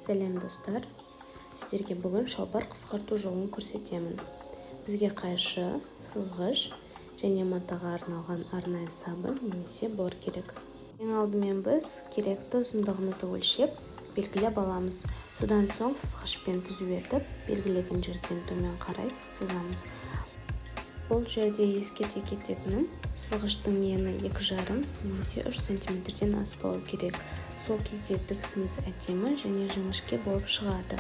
Сәлем достар, сіздерге бүгін шалбар қысқарту жолын көрсетемін. Бізге қайшы, сызғыш және матаға арналған арнайы сабын немесе бор керек. Ең алдымен біз керекті ұзындығымызды өлшеп, белгілеп аламыз. Содан соң сызғышпен түзу етіп, белгілеген жерден төмен қарай сызамыз. Бұл жерде ескерте кететінім, сызғыштың ені 2,5 немесе 3 см-ден аспауы керек. Сол кезде тігісіміз әдемі және жіңішке болып шығады.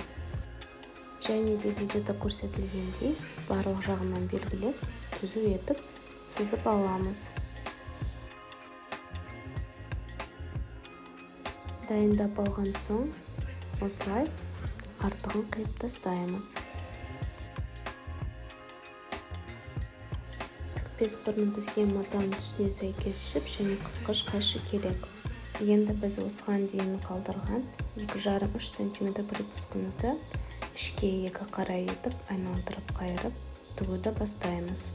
Және де видеода көрсетілгендей, барлық жағынан белгілеп, түзу етіп, сызып аламыз. Дайындап алған соң, осылай артығын қиып тастаймыз. Тікпес бұрын бізге матаның түсіне сәйкес жіп және қысқыш қайшы керек. Енді біз осыған дейін қалдырған 2,5-3 см припускымызды ішке екі қарай етіп, айналдырып қайырып, тігуді бастаймыз.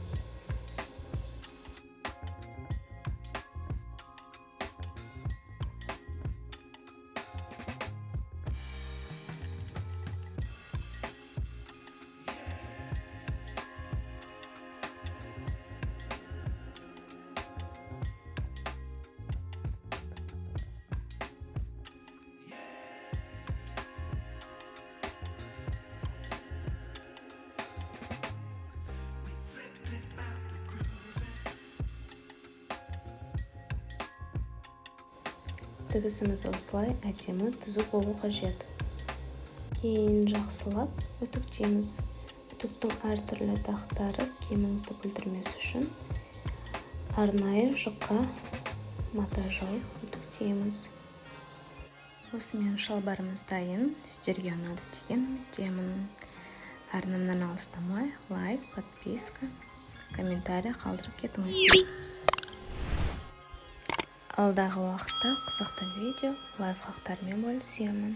Тігісіміз осылай әдемі түзу болу қажет. Кейін жақсылап үтіктейміз. Үтіктің әртүрлі тақтары киіміңізді бүлдірмес үшін арнайы жұқа мата жауып үтіктейміз. Осымен шалбарымыз дайын. Сіздерге ұнады деген үміттемін. Арнамнан алыстамай, лайк, подписка, комментарий қалдырып кетіңіздер. Алдағы уақытта қызықты видео, лайфхактармен бөлісемін.